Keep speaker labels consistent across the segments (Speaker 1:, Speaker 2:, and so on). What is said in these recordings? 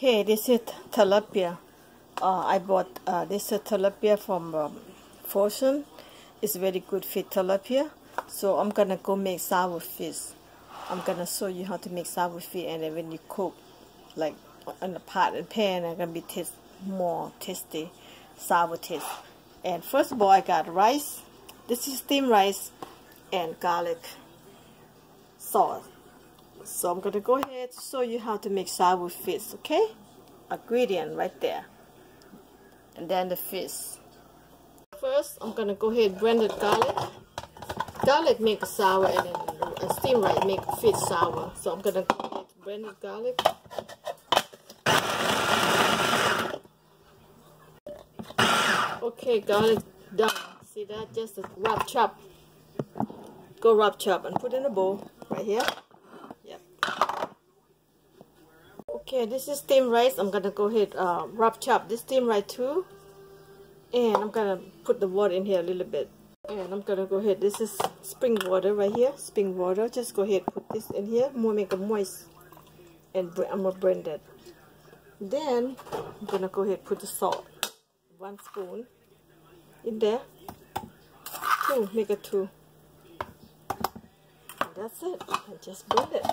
Speaker 1: Okay, this is tilapia. I bought this tilapia from Frozen. It's very good fish tilapia. So I'm gonna go make sour fish. I'm gonna show you how to make sour fish, and then when you cook, like on the pot and pan, it's gonna be more tasty, sour taste. And first of all, I got rice. This is steamed rice and garlic sauce. So I'm gonna go ahead and show you how to make sour fish, okay? Ingredient right there. And then the fish. First, I'm gonna go ahead and blend the garlic. Garlic make sour, and then steamed rice make fish sour. So I'm gonna go ahead and blend the garlic. Okay, garlic done. See that? Just a rough chop. Go rough chop and put in a bowl right here. Yep. Okay, this is steamed rice. I'm gonna go ahead rough chop this steamed rice too, and I'm gonna put the water in here a little bit. And I'm gonna go ahead. This is spring water right here. Spring water. Just go ahead put this in here. Make it moist, and I'm gonna blend it. Then I'm gonna go ahead put the salt. 1 spoon in there. 2. Make it 2. And that's it. And just blend it.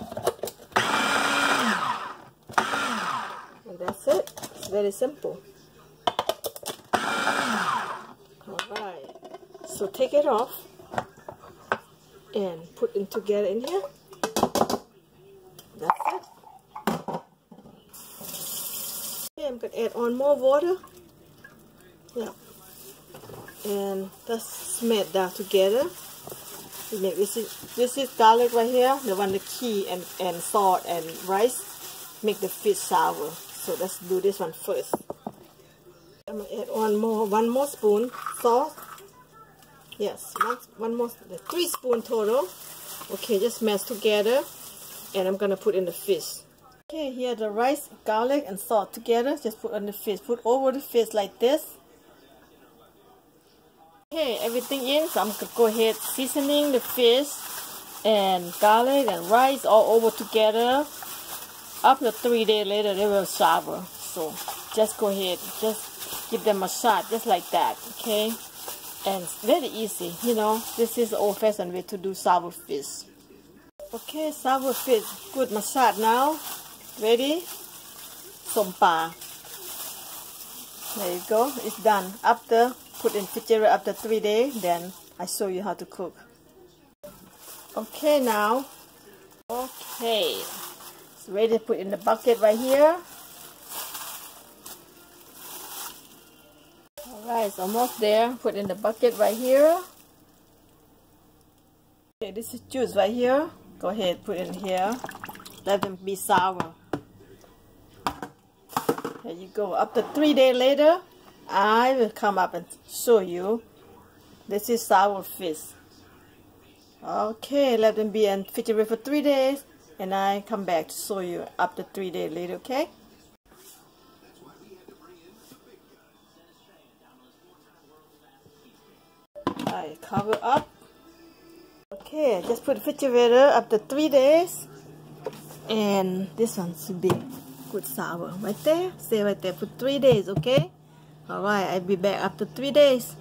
Speaker 1: And that's it. It's very simple. Alright. So take it off and put it together in here. That's it. Okay, I'm going to add on more water. Yeah. And let's smash that together. This is garlic right here, the one, the key, and salt and rice make the fish sour. So let's do this one first. I'm gonna add one more spoon salt. Yes, one more, 3 spoons total. Okay, just mash together, and I'm gonna put in the fish. Okay, here the rice, garlic, and salt together. Just put on the fish. Put over the fish like this. Okay, everything in, so I'm going to go ahead seasoning the fish and garlic and rice all over together. After 3 days later, they will sour. So just go ahead, just give them a shot, just like that, okay? And it's very easy, you know. This is the old-fashioned way to do sour fish. Okay, sour fish, good massage now. Ready? Sompa. There you go, it's done. After put in refrigerator after 3 days, then I show you how to cook. Okay, now, okay, it's ready to put in the bucket right here. Alright, it's almost there. Put in the bucket right here. Okay, this is juice right here. Go ahead, put in here. Let them be sour. There you go. After 3 days later, I will come up and show you. This is sour fish. Okay, let them be in refrigerator for 3 days, and I come back to show you after 3 days later, okay? I cover up. Okay, just put the refrigerator after 3 days, and this one should be good sour right there. Stay right there for 3 days, okay? Alright, I'll be back after 3 days.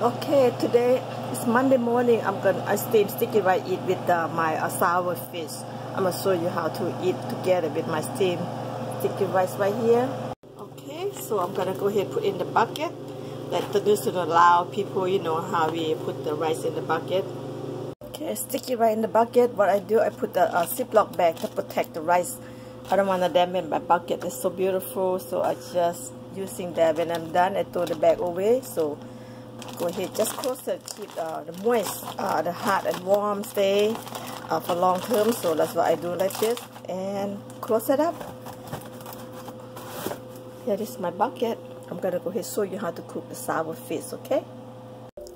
Speaker 1: Okay, today is Monday morning. I steam sticky rice eat with my sour fish. I'm gonna show you how to eat together with my steam sticky rice right here. Okay, so I'm gonna go ahead and put in the bucket. That traditional Lao people, you know how we put the rice in the bucket. Okay, sticky rice in the bucket. What I do, I put the Ziploc bag to protect the rice. I don't want to damage my bucket. It's so beautiful, so I just using that. When I'm done, I throw the bag away. So go ahead, just close it, keep the moist, the hot and warm stay for long term. So that's what I do like this, and close it up. Here is my bucket. I'm gonna go ahead and show you how to cook the sour fish. Okay.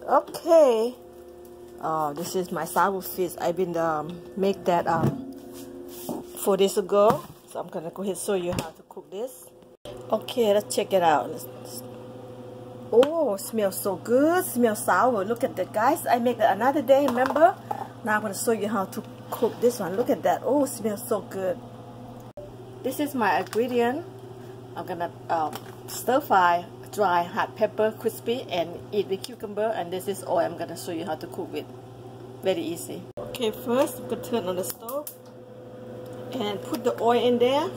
Speaker 1: Okay. This is my sour fish. I've been make that 4 days ago. So I'm gonna go ahead and show you how to cook this. Okay, let's check it out. Oh, smells so good. Smells sour. Look at that, guys. I make that another day, remember? Now I'm gonna show you how to cook this one. Look at that. Oh, it smells so good. This is my ingredient. I'm gonna stir fry dry hot pepper, crispy, and eat with cucumber. And this is oil I'm gonna show you how to cook with. Very easy. Okay, first I'm gonna turn on the stove and put the oil in there.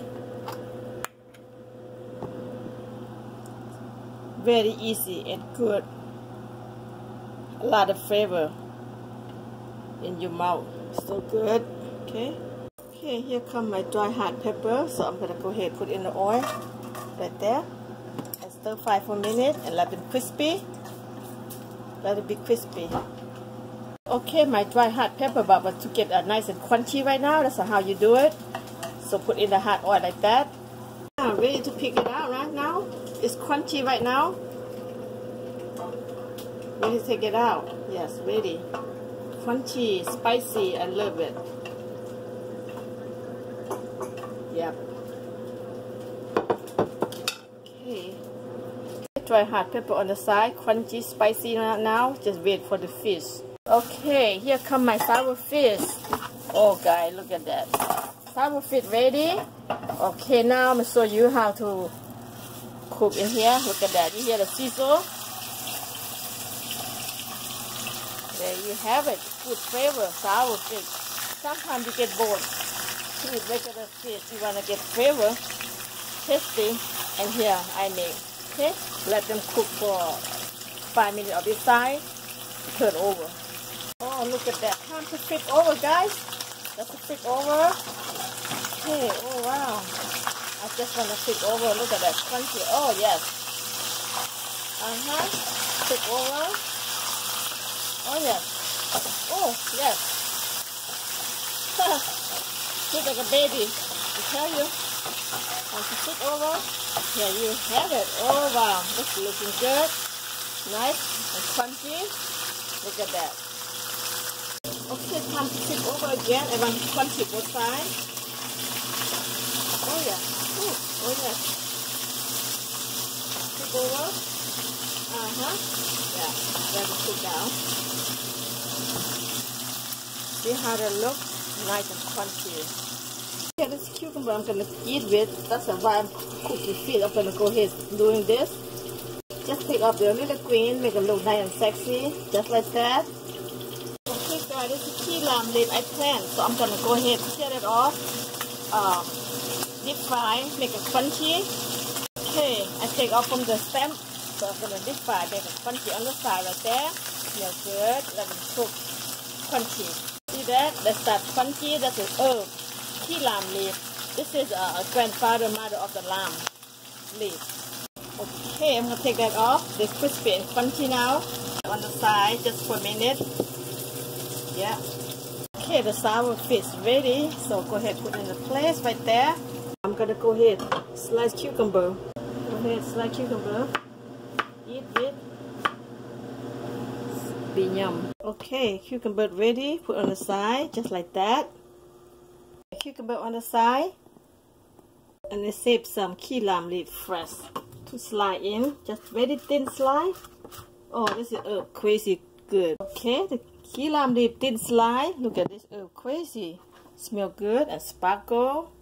Speaker 1: Very easy and good. A lot of flavor in your mouth. So good. Okay. Okay, here come my dry hot pepper. So I'm gonna go ahead and put in the oil right there and stir fry for a minute and let it crispy. Let it be crispy. Okay, my dry hot pepper, but to get nice and crunchy right now, that's how you do it. So put in the hot oil like that. Now ready to pick it out right now. It's crunchy right now. Ready to take it out. Yes, ready. Crunchy, spicy, I love it. Yep. Okay. Dry hot pepper on the side. Crunchy, spicy now. Just wait for the fish. Okay, here come my sour fish. Oh guys, look at that. Sour fish ready. Okay, now I'm going to show you how to cook in here. Look at that. You hear the sizzle? There you have it. Good flavor, sour fish. Sometimes you get bored to eat regular fish. You want to get flavor, tasty, and here I make. Okay, let them cook for 5 minutes on this side. Turn over. Oh, look at that. Time to flip over, guys. That's a flip over. Okay, oh wow. I just want to flip over. Look at that crunchy. Oh, yes. Flip over. Oh, yes. Oh, yes. Look like a baby. I tell you. Time to flip over. Here you have it. Oh, wow. It's looking good. Nice and crunchy. Look at that. Okay, time to flip over again. I want to crunchy both sides. Oh yeah. Ooh. Oh yeah. Flip over. Yeah. Let it cool down. See how they look? Nice and crunchy. Okay, this cucumber I'm gonna eat with. That's why I'm cooking fish. I'm gonna go ahead doing this. Just take off the little green, make them look nice and sexy, just like that. Okay guys, this is key lime leaf I plant, so I'm gonna go ahead and tear it off. Deep fry, make it crunchy. Okay, I take off from the stem, so I'm gonna deep fry, make it crunchy on the side right there. Smells good, let them cook crunchy. See that? That's that crunchy, that's an herb, key lime leaf. This is a grandfather, mother of the lime leaf. Okay, I'm going to take that off. They're crispy and crunchy now. On the side, just for a minute. Yeah. Okay, the sour fish ready. So go ahead, put it in the place right there. I'm going to go ahead, slice cucumber. Go ahead, slice cucumber. Eat it. Be yum. Okay, cucumber ready. Put on the side, just like that. Cucumber on the side. And let's save some key lime leaf fresh. To slide in, just very thin slide. Oh, this is crazy good. Okay, the key lime leaf thin slide. Look at this, crazy. Smell good and sparkle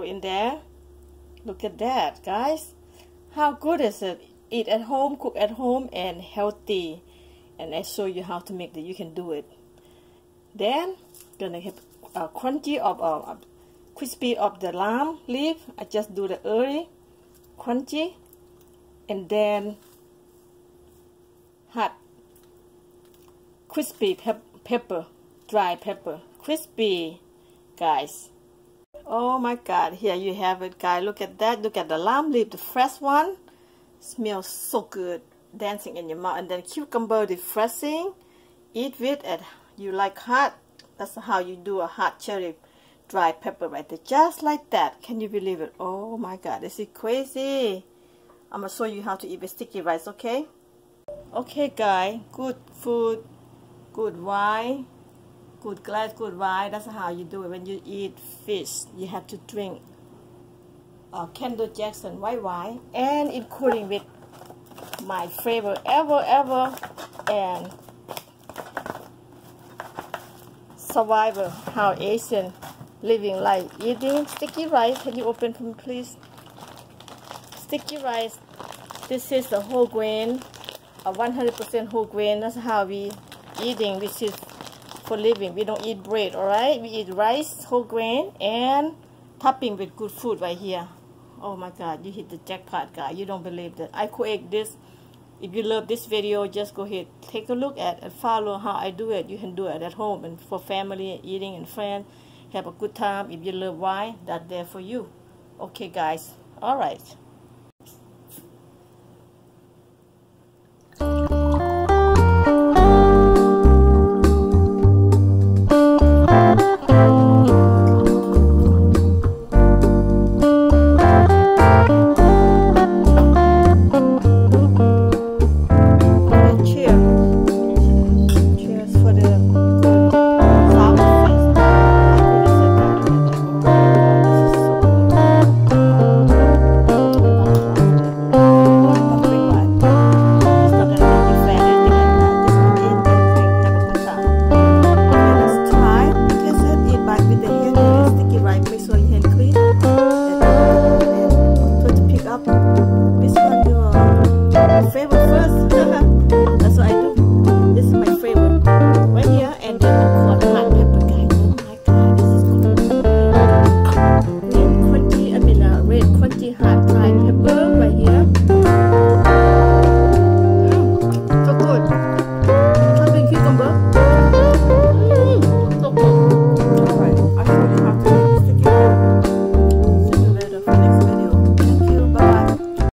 Speaker 1: in there. Look at that, guys. How good is it? Eat at home, cook at home, and healthy. And I show you how to make that. You can do it. Then gonna have a crunchy of crispy of the lime leaf. I just do the early crunchy. And then hot, crispy pepper, dry pepper, crispy, guys. Oh my God, here you have it, guys. Look at that. Look at the lime leaf, the fresh one. Smells so good, dancing in your mouth. And then cucumber, refreshing. Eat with it. You like hot? That's how you do a hot cherry dry pepper right there, just like that. Can you believe it? Oh my God, this is crazy. I'm gonna show you how to eat with sticky rice, okay? Okay, guys, good food, good wine, good glass, good wine. That's how you do it when you eat fish. You have to drink Kendall Jackson white wine, and including with my favorite ever, and survivor, how Asian living life, eating sticky rice. Can you open for me, please? Sticky rice. This is the whole grain, a 100% whole grain. That's how we eating. This is for living. We don't eat bread, all right? We eat rice, whole grain, and topping with good food right here. Oh my God, you hit the jackpot, guy. You don't believe that. I create this. If you love this video, just go ahead, take a look at and follow how I do it. You can do it at home and for family, eating and friends. Have a good time. If you love wine, that's there for you. Okay, guys. All right.